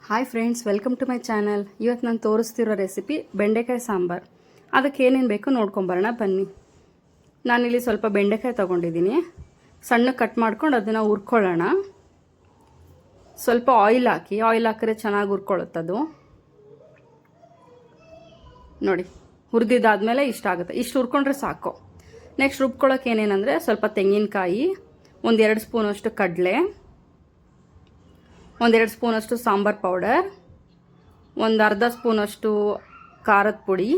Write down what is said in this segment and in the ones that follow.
Hi friends, welcome to my channel. ಇವತ್ತು ನಾನು ತೋರಿಸ್ತಿರೋ recipe ಬೆಂಡೆಕಾಯಿ ಸಾಂಬಾರು. ಅದಕ್ಕೆ ಏನೇನು ಬೇಕೋ ನೋಡ್ಕೊಂಬರೋಣ ಬನ್ನಿ. ನಾನಿಲ್ಲಿ ಸ್ವಲ್ಪ ಬೆಂಡೆಕಾಯಿ ತೊಗೊಂಡಿದ್ದೀನಿ. ಸಣ್ಣ ಕಟ್ ಮಾಡ್ಕೊಂಡು ಅದನ್ನು ಹುರ್ಕೊಳ್ಳೋಣ. ಸ್ವಲ್ಪ ಆಯಿಲ್ ಹಾಕಿದ್ರೆ ಚೆನ್ನಾಗಿ ಹುರ್ಕೊಳ್ಳುತ್ತದು. ನೋಡಿ, ಹುರಿದಿದ್ದಾದಮೇಲೆ ಇಷ್ಟ ಆಗುತ್ತೆ. ಇಷ್ಟು ಹುರ್ಕೊಂಡ್ರೆ ಸಾಕು. ನೆಕ್ಸ್ಟ್ ರುಬ್ಕೊಳ್ಳೋಕೆ ಏನೇನಂದರೆ ಸ್ವಲ್ಪ ತೆಂಗಿನಕಾಯಿ, 1-2 ಸ್ಪೂನಷ್ಟು ಕಡಲೆ, 1-2 ಸ್ಪೂನಷ್ಟು ಸಾಂಬಾರು ಪೌಡರ್, 1/2 ಸ್ಪೂನಷ್ಟು ಖಾರದ ಪುಡಿ,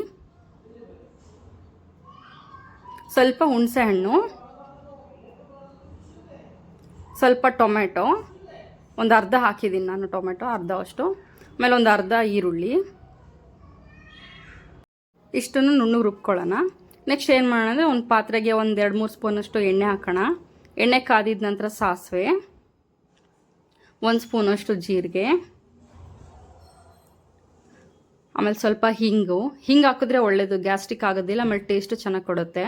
ಸ್ವಲ್ಪ ಹುಣಸೆ ಹಣ್ಣು, ಸ್ವಲ್ಪ ಟೊಮೆಟೊ, ಒಂದು ಅರ್ಧ ಹಾಕಿದ್ದೀನಿ ನಾನು ಟೊಮೆಟೊ, ಅರ್ಧವಷ್ಟು. ಆಮೇಲೆ ಒಂದು ಅರ್ಧ ಈರುಳ್ಳಿ. ಇಷ್ಟನ್ನು ನುಣ್ಣಗೆ ರುಬ್ಕೊಳ್ಳೋಣ. ನೆಕ್ಸ್ಟ್ ಏನು ಮಾಡೋಣ ಅಂದರೆ ಒಂದು ಪಾತ್ರೆಗೆ 1-2-3 ಸ್ಪೂನಷ್ಟು ಎಣ್ಣೆ ಹಾಕೋಣ. ಎಣ್ಣೆ ಕಾದಿದ ನಂತರ ಸಾಸಿವೆ, 1 ಸ್ಪೂನಷ್ಟು ಜೀರಿಗೆ, ಆಮೇಲೆ ಸ್ವಲ್ಪ ಹಿಂಗು ಹಾಕಿದ್ರೆ ಒಳ್ಳೆಯದು, ಗ್ಯಾಸ್ಟ್ರಿಕ್ ಆಗೋದಿಲ್ಲ, ಆಮೇಲೆ ಟೇಸ್ಟು ಚೆನ್ನಾಗಿ ಕೊಡುತ್ತೆ.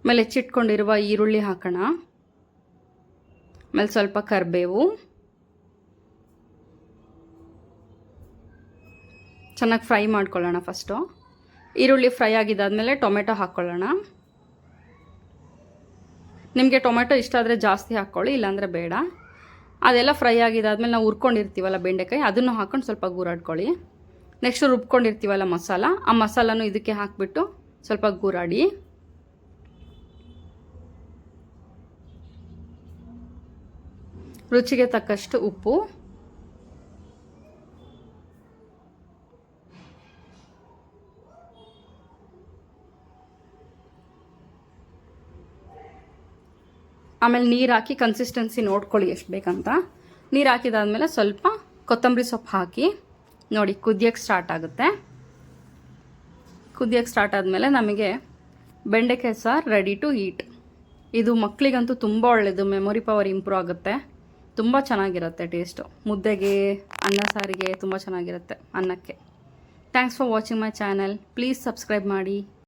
ಆಮೇಲೆ ಹೆಚ್ಚಿಟ್ಕೊಂಡಿರುವ ಈರುಳ್ಳಿ ಹಾಕೋಣ. ಆಮೇಲೆ ಸ್ವಲ್ಪ ಕರಿಬೇವು, ಚೆನ್ನಾಗಿ ಫ್ರೈ ಮಾಡ್ಕೊಳ್ಳೋಣ. ಫಸ್ಟು ಈರುಳ್ಳಿ ಫ್ರೈ ಆಗಿದ್ದಾದಮೇಲೆ ಟೊಮೆಟೊ ಹಾಕ್ಕೊಳ್ಳೋಣ. ನಿಮಗೆ ಟೊಮೆಟೊ ಇಷ್ಟ ಆದರೆ ಜಾಸ್ತಿ ಹಾಕ್ಕೊಳ್ಳಿ, ಇಲ್ಲಾಂದರೆ ಬೇಡ. ಅದೆಲ್ಲ ಫ್ರೈ ಆಗಿದ್ದಾದಮೇಲೆ ನಾವು ಹುರ್ಕೊಂಡಿರ್ತೀವಲ್ಲ ಬೆಂಡೆಕಾಯಿ, ಅದನ್ನು ಹಾಕ್ಕೊಂಡು ಸ್ವಲ್ಪ ಗೂರಾಡ್ಕೊಳ್ಳಿ. ನೆಕ್ಸ್ಟ್ ರುಬ್ಕೊಂಡಿರ್ತೀವಲ್ಲ ಮಸಾಲ, ಆ ಮಸಾಲನೂ ಇದಕ್ಕೆ ಹಾಕಿಬಿಟ್ಟು ಸ್ವಲ್ಪ ಗೂರಾಡಿ. ರುಚಿಗೆ ತಕ್ಕಷ್ಟು ಉಪ್ಪು, ಆಮೇಲೆ ನೀರು ಹಾಕಿ ಕನ್ಸಿಸ್ಟೆನ್ಸಿ ನೋಡ್ಕೊಳ್ಳಿ ಎಷ್ಟು ಬೇಕಂತ. ನೀರು ಹಾಕಿದಾದ್ಮೇಲೆ ಸ್ವಲ್ಪ ಕೊತ್ತಂಬರಿ ಸೊಪ್ಪು ಹಾಕಿ ನೋಡಿ, ಕುದಿಯೋಕ್ಕೆ ಸ್ಟಾರ್ಟ್ ಆಗುತ್ತೆ. ಕುದಿಯೋಕ್ಕೆ ಸ್ಟಾರ್ಟ್ ಆದಮೇಲೆ ನಮಗೆ ಬೆಂಡೆಕಾಯಿ ಸಾರು ರೆಡಿ ಟು ಈಟ್. ಇದು ಮಕ್ಕಳಿಗಂತೂ ತುಂಬ ಒಳ್ಳೆಯದು, ಮೆಮೊರಿ ಪವರ್ ಇಂಪ್ರೂವ್ ಆಗುತ್ತೆ, ತುಂಬ ಚೆನ್ನಾಗಿರುತ್ತೆ ಟೇಸ್ಟು. ಮುದ್ದೆಗೆ, ಅನ್ನ ಸಾರಿಗೆ ತುಂಬ ಚೆನ್ನಾಗಿರುತ್ತೆ, ಅನ್ನಕ್ಕೆ. Thanks for watching my channel. Please subscribe ಮಾಡಿ.